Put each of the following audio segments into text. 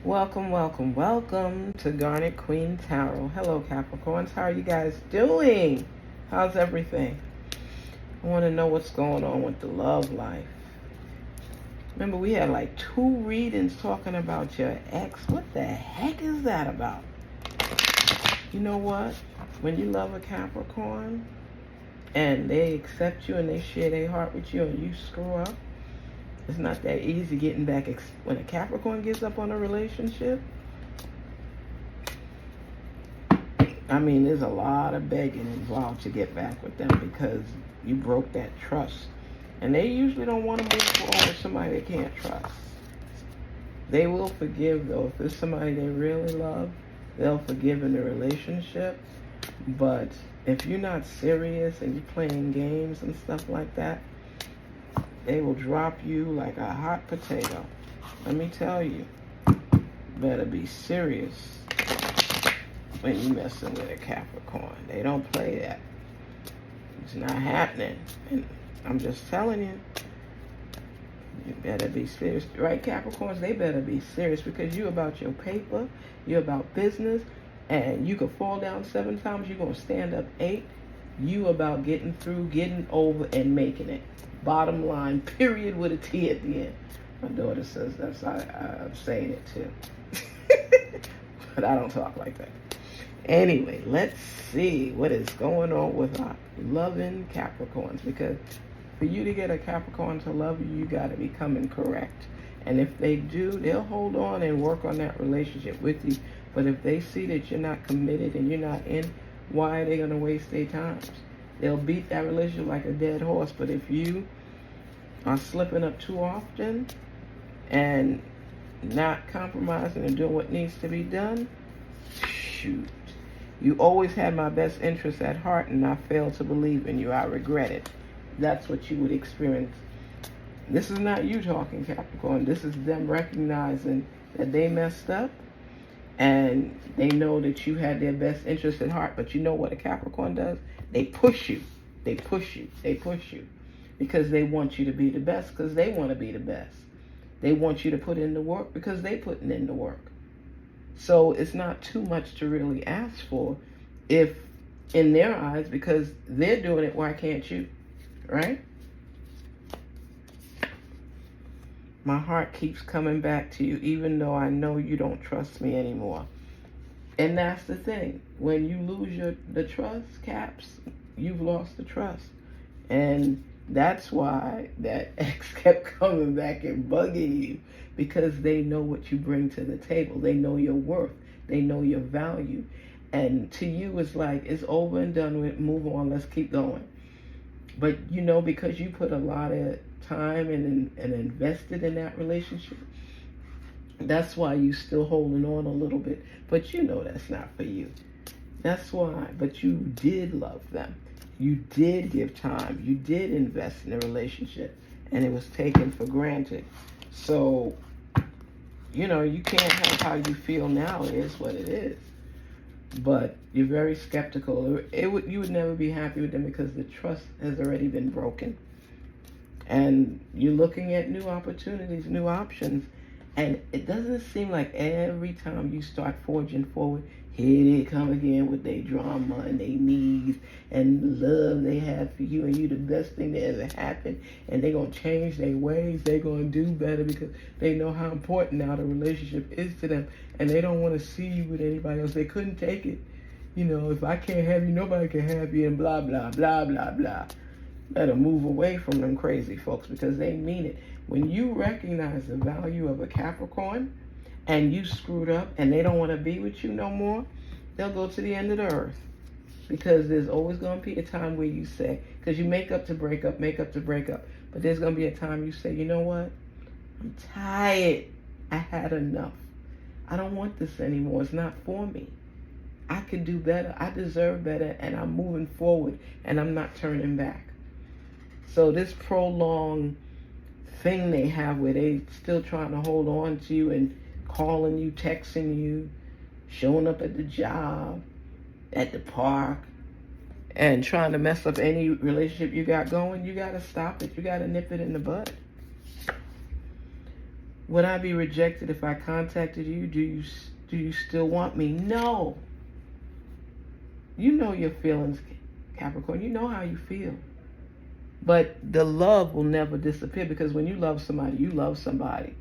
Welcome, welcome, welcome to Garnetqueentarot. Hello, Capricorns. How are you guys doing? How's everything? I want to know what's going on with the love life. Remember, we had like 2 readings talking about your ex. What the heck is that about? You know what? When you love a Capricorn and they accept you and they share their heart with you and you screw up, it's not that easy getting back. When a Capricorn gives up on a relationship, I mean, there's a lot of begging involved to get back with them because you broke that trust. And they usually don't want to move forward with somebody they can't trust. They will forgive, though. If it's somebody they really love, they'll forgive in the relationship. But if you're not serious and you're playing games and stuff like that, they will drop you like a hot potato. Let me tell you, better be serious when you're messing with a Capricorn. They don't play that. It's not happening. And I'm just telling you, you better be serious. Right, Capricorns? They better be serious because you about your paper, you're about business, and you could fall down 7 times, you're going to stand up 8. You about getting through, getting over, and making it. Bottom line, period, with a T at the end. My daughter says that's, I'm saying it too. But I don't talk like that. Anyway, let's see what is going on with our loving Capricorns. Because for you to get a Capricorn to love you, you got to be coming correct. And if they do, they'll hold on and work on that relationship with you. But if they see that you're not committed and you're not in, why are they going to waste their time? They'll beat that relationship like a dead horse. But if you are slipping up too often and not compromising and doing what needs to be done, shoot. You always had my best interests at heart, and I failed to believe in you. I regret it. That's what you would experience. This is not you talking, Capricorn. This is them recognizing that they messed up, and they know that you had their best interests at heart. But you know what a Capricorn does? They push you. They push you. They push you. Because they want you to be the best. Because they want to be the best. They want you to put in the work because they putting in the work. So it's not too much to really ask for if, in their eyes, because they're doing it, why can't you? Right? My heart keeps coming back to you, even though I know you don't trust me anymore. And that's the thing. When you lose the trust, Caps, you've lost the trust. And that's why that ex kept coming back and bugging you, because they know what you bring to the table. They know your worth. They know your value. And to you, it's like, it's over and done with. Move on. Let's keep going. But, you know, because you put a lot of time and invested in that relationship, that's why you still holding on a little bit. But you know that's not for you. That's why. But you did love them. You did give time. You did invest in a relationship. And it was taken for granted. So, you know, you can't help how you feel now. It is what it is. But you're very skeptical. You would never be happy with them because the trust has already been broken. And you're looking at new opportunities, new options. And it doesn't seem like every time you start forging forward, here they come again with their drama and their needs and the love they have for you, and you the best thing that ever happened. And they're going to change their ways. They're going to do better because they know how important now the relationship is to them. And they don't want to see you with anybody else. They couldn't take it. You know, if I can't have you, nobody can have you, and blah, blah, blah, blah, blah. Better move away from them crazy folks because they mean it. When you recognize the value of a Capricorn and you screwed up and they don't want to be with you no more, they'll go to the end of the earth. Because there's always going to be a time where you say, because you make up to break up, but there's going to be a time you say, you know what? I'm tired. I had enough. I don't want this anymore. It's not for me. I can do better. I deserve better, and I'm moving forward, and I'm not turning back. So this prolonged thing they have where they still trying to hold on to you and calling you, texting you, showing up at the job, at the park, and trying to mess up any relationship you got going, you got to stop it. You got to nip it in the bud. Would I be rejected if I contacted you? Do you still want me? No. You know your feelings, Capricorn. You know how you feel. But the love will never disappear, because when you love somebody, you love somebody.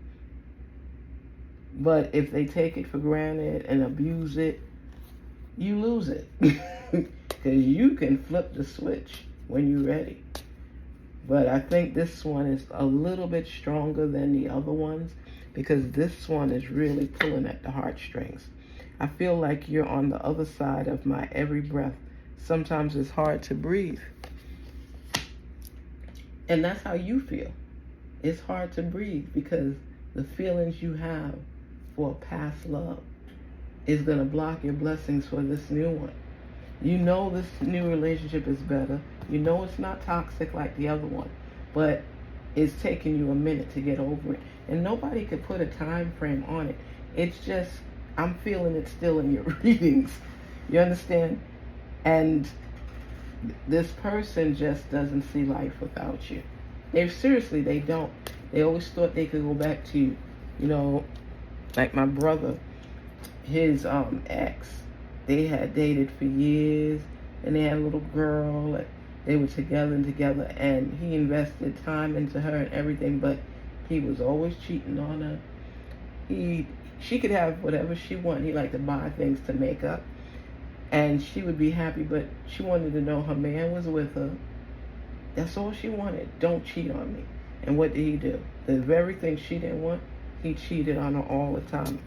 But if they take it for granted and abuse it, you lose it. Because you can flip the switch when you're ready. But I think this one is a little bit stronger than the other ones, because this one is really pulling at the heartstrings. I feel like you're on the other side of my every breath. Sometimes it's hard to breathe. And that's how you feel. It's hard to breathe because the feelings you have for a past love is going to block your blessings for this new one. You know this new relationship is better. You know it's not toxic like the other one, but it's taking you a minute to get over it. And nobody could put a time frame on it. It's just, I'm feeling it still in your readings. You understand? And this person just doesn't see life without you. Seriously, they don't. They always thought they could go back to you. You know, like my brother, his ex, they had dated for years, and they had a little girl, and they were together, and he invested time into her and everything, but he was always cheating on her. She could have whatever she wanted. He liked to buy things to make up, and she would be happy, but she wanted to know her man was with her. That's all she wanted. Don't cheat on me. And what did he do? The very thing she didn't want, he cheated on her all the time.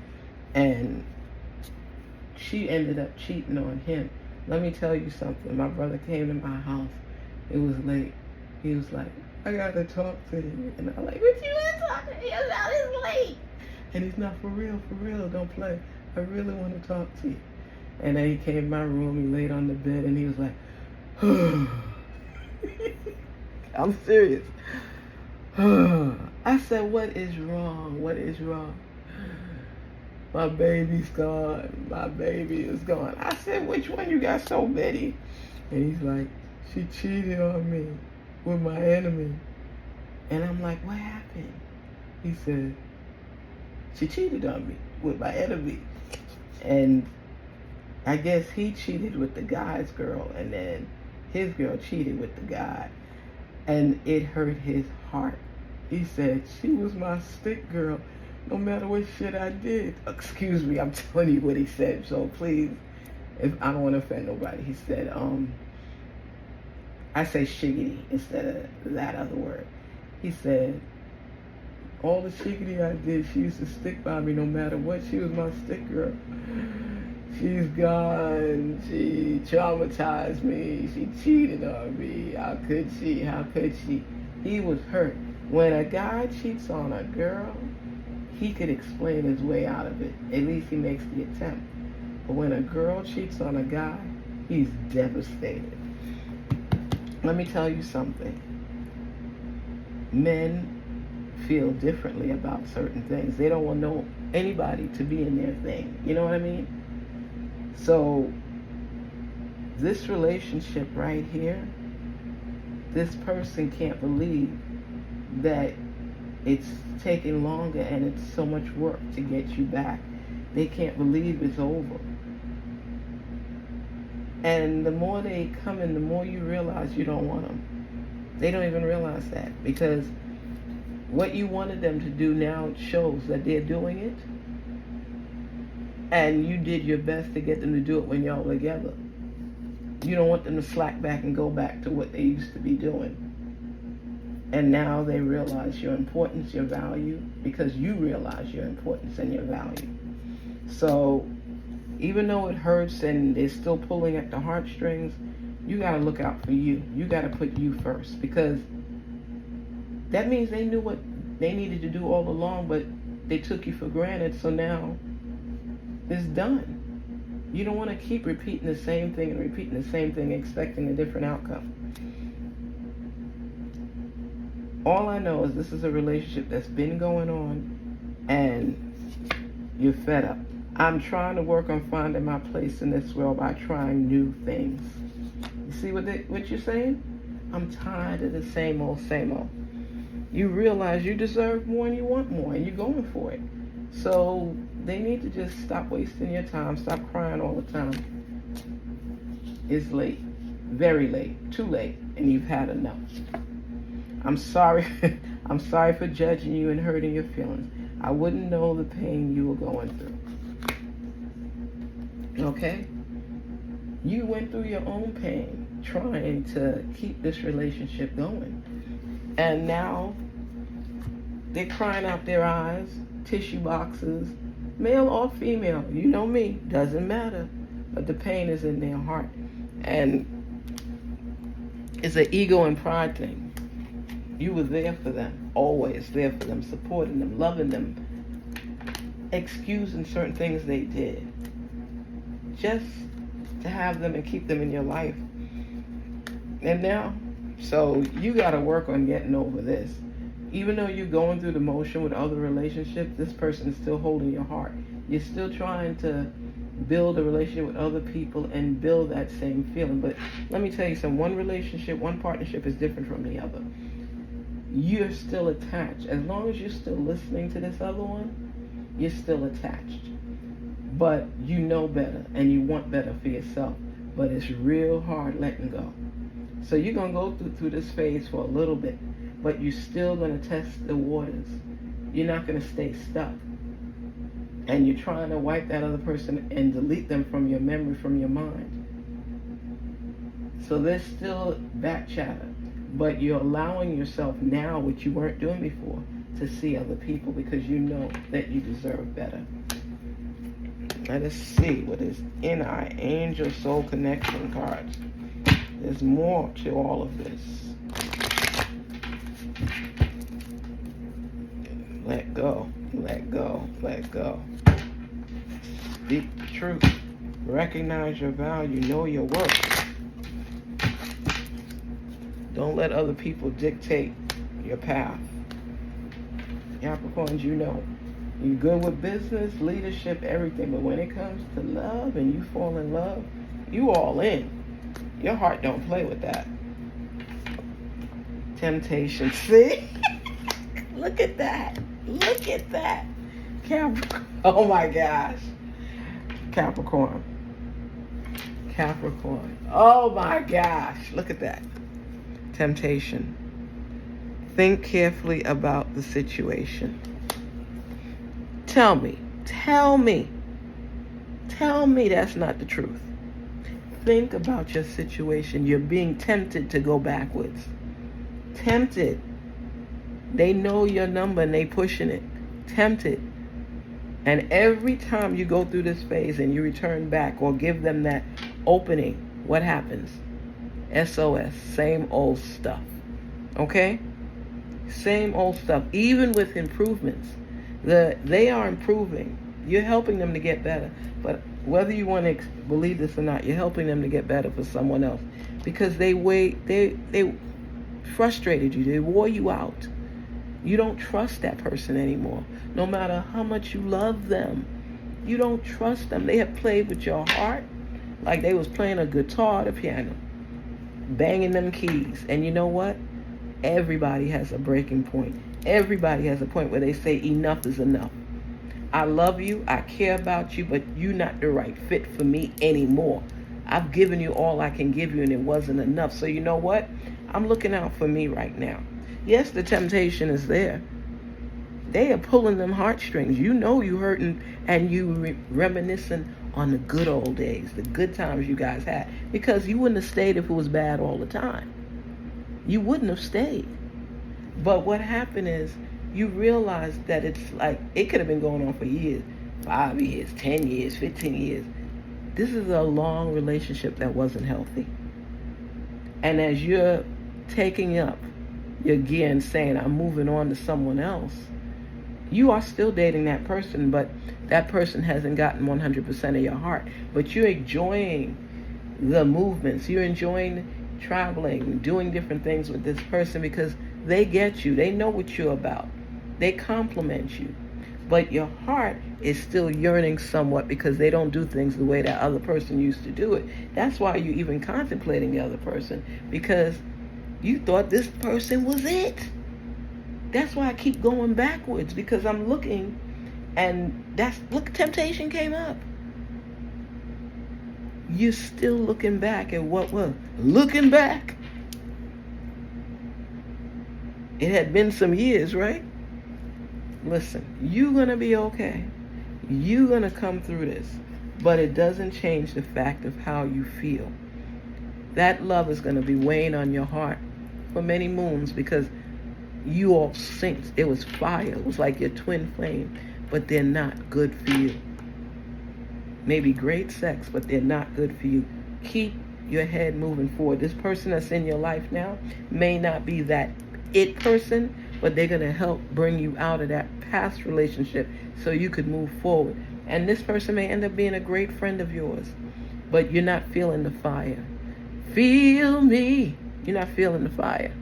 And she ended up cheating on him. Let me tell you something. My brother came to my house. It was late. He was like, I gotta talk to you. And I'm like, what you want to talk to me about? It's late. And he's not, for real, don't play. I really want to talk to you. And then he came in my room, he laid on the bed, and he was like, I'm serious. I said, what is wrong? What is wrong? My baby's gone. My baby is gone. I said, which one you got so many? And he's like, she cheated on me with my enemy. And I'm like, what happened? He said, she cheated on me with my enemy. And I guess he cheated with the guy's girl, and then his girl cheated with the guy. And it hurt his heart. He said, she was my stick girl, no matter what shit I did. Excuse me, I'm telling you what he said, so please, if I don't want to offend nobody. He said, I say shiggity instead of that other word. He said, all the shiggity I did, she used to stick by me no matter what. She was my stick girl. She's gone. She traumatized me. She cheated on me. How could she? How could she? He was hurt. When a guy cheats on a girl, he could explain his way out of it. At least he makes the attempt. But when a girl cheats on a guy, he's devastated. Let me tell you something. Men feel differently about certain things. They don't want anybody to be in their thing. You know what I mean? So this relationship right here, this person can't believe that it's taking longer and it's so much work to get you back. They can't believe it's over. And the more they come in, the more you realize you don't want them. They don't even realize that, because what you wanted them to do now shows that they're doing it. And you did your best to get them to do it when y'all were together. You don't want them to slack back and go back to what they used to be doing. And now they realize your importance, your value, because you realize your importance and your value. So even though it hurts and they're still pulling at the heartstrings, you got to look out for you. You got to put you first, because that means they knew what they needed to do all along, but they took you for granted. So now it's done. You don't want to keep repeating the same thing and repeating the same thing, expecting a different outcome. All I know is this is a relationship that's been going on, and you're fed up. I'm trying to work on finding my place in this world by trying new things. You see what you're saying? I'm tired of the same old, same old. you realize you deserve more and you want more and you're going for it. So they need to just stop wasting your time, stop crying all the time. It's late, very late, too late, and you've had enough. I'm sorry. I'm sorry for judging you and hurting your feelings. I wouldn't know the pain you were going through. Okay? You went through your own pain trying to keep this relationship going. And now they're crying out their eyes, tissue boxes, male or female. You know me, doesn't matter. But the pain is in their heart. And it's an ego and pride thing. You were there for them, always there for them, supporting them, loving them, excusing certain things they did, just to have them and keep them in your life. And now, so you got to work on getting over this. Even though you're going through the motion with other relationships, this person is still holding your heart. You're still trying to build a relationship with other people and build that same feeling. But let me tell you something, one relationship, one partnership is different from the other. You're still attached. As long as you're still listening to this other one, you're still attached. But you know better and you want better for yourself. But it's real hard letting go. So you're going to go through this phase for a little bit, but you're still going to test the waters. You're not going to stay stuck. And you're trying to wipe that other person and delete them from your memory, from your mind. So there's still back chatter. But you're allowing yourself now, which you weren't doing before, to see other people because you know that you deserve better. Let us see what is in our Angel Soul Connection cards. There's more to all of this. Let go, let go, let go. Speak the truth. Recognize your value. Know your worth. Don't let other people dictate your path. Capricorns, you know, you're good with business, leadership, everything. But when it comes to love and you fall in love, you all in. Your heart don't play with that. Temptation. See? Look at that. Look at that. Capricorn. Oh my gosh. Capricorn. Capricorn. Oh my gosh. Look at that. Temptation. Think carefully about the situation. Tell me that's not the truth. Think about your situation. You're being tempted to go backwards. Tempted. They know your number and they pushing it. Tempted. And every time you go through this phase and you return back or give them that opening, what happens? SOS, same old stuff. Okay? Same old stuff. Even with improvements, they are improving. You're helping them to get better. But whether you want to believe this or not, you're helping them to get better for someone else. Because they frustrated you. They wore you out. You don't trust that person anymore. No matter how much you love them, you don't trust them. They have played with your heart like they was playing a guitar or the piano, banging them keys. And you know what? Everybody has a breaking point. Everybody has a point where they say enough is enough. I love you, I care about you, but you're not the right fit for me anymore. I've given you all I can give you and it wasn't enough. So you know what? I'm looking out for me right now. Yes, the temptation is there. They are pulling them heartstrings. You know you hurting and you reminiscing on the good old days, the good times you guys had. Because you wouldn't have stayed if it was bad all the time. You wouldn't have stayed. But what happened is you realize that it's like, it could have been going on for years, 5 years, 10 years, 15 years. This is a long relationship that wasn't healthy. And as you're taking up your gear and saying, I'm moving on to someone else, you are still dating that person, but that person hasn't gotten 100% of your heart. But you're enjoying the movements. You're enjoying traveling, doing different things with this person because they get you. They know what you're about. They compliment you. But your heart is still yearning somewhat because they don't do things the way that other person used to do it. That's why you're even contemplating the other person, because you thought this person was it. That's why I keep going backwards, because I'm looking, and look, temptation came up. You're still looking back at what was. Looking back. It had been some years, right? Listen, you're going to be okay. You're going to come through this. But it doesn't change the fact of how you feel. That love is going to be weighing on your heart for many moons, because you all synced. It was fire. It was like your twin flame. But they're not good for you. Maybe great sex, but they're not good for you. Keep your head moving forward. This person that's in your life now may not be that it person, but they're going to help bring you out of that past relationship so you could move forward. And this person may end up being a great friend of yours, but you're not feeling the fire. Feel me. You're not feeling the fire.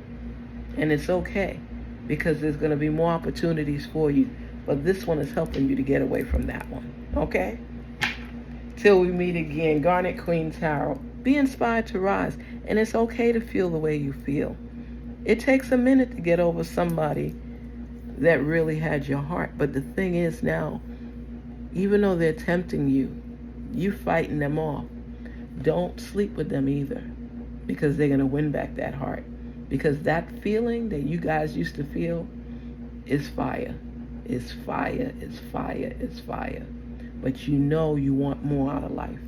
And it's okay, because there's going to be more opportunities for you. But this one is helping you to get away from that one. Okay? Till we meet again, Garnetqueentarot. Be inspired to rise. And it's okay to feel the way you feel. It takes a minute to get over somebody that really had your heart. But the thing is now, even though they're tempting you, you fighting them off. Don't sleep with them either, because they're going to win back that heart. Because that feeling that you guys used to feel is fire. It's fire, it's fire, it's fire. But you know you want more out of life.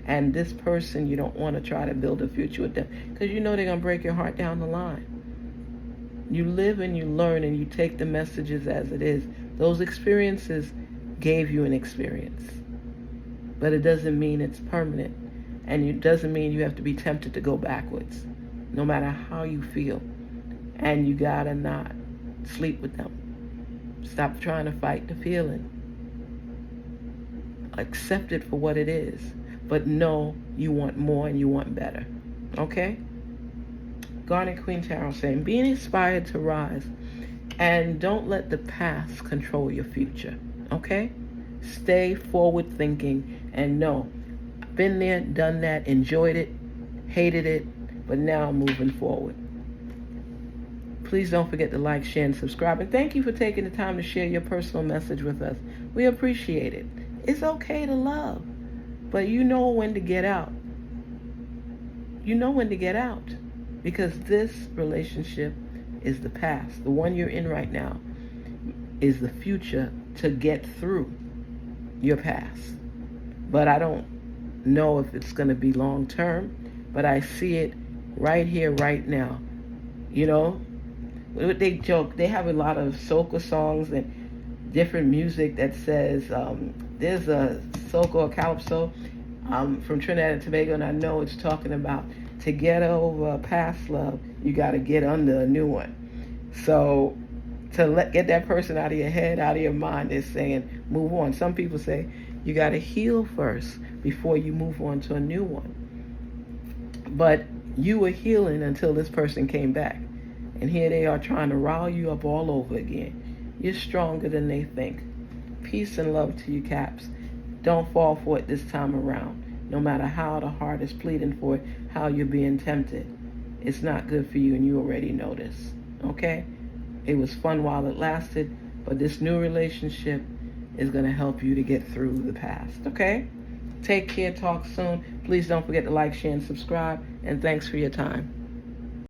And this person, you don't want to try to build a future with them, because you know they're going to break your heart down the line. You live and you learn, and you take the messages as it is. Those experiences gave you an experience. But it doesn't mean it's permanent. And it doesn't mean you have to be tempted to go backwards, no matter how you feel. And you gotta not sleep with them. Stop trying to fight the feeling. Accept it for what it is. But know you want more and you want better. Okay? Garnetqueentarot saying, be inspired to rise. And don't let the past control your future. Okay? Stay forward thinking and know, I've been there, done that, enjoyed it, hated it, but now I'm moving forward. Please don't forget to like, share, and subscribe. And thank you for taking the time to share your personal message with us. We appreciate it. It's okay to love, but you know when to get out. You know when to get out, because this relationship is the past. The one you're in right now is the future to get through your past. But I don't know if it's going to be long term, but I see it right here, right now. You know, they joke, they have a lot of soca songs and different music that says, there's a soca or calypso from Trinidad and Tobago, and I know it's talking about to get over a past love, you got to get under a new one. So to get that person out of your head, out of your mind, is saying move on. Some people say you got to heal first before you move on to a new one. But you were healing until this person came back. And here they are trying to rile you up all over again. You're stronger than they think. Peace and love to you, Caps. Don't fall for it this time around. No matter how the heart is pleading for it, how you're being tempted. It's not good for you, and you already know this. Okay? It was fun while it lasted, but this new relationship is going to help you to get through the past. Okay? Take care. Talk soon. Please don't forget to like, share, and subscribe. And thanks for your time.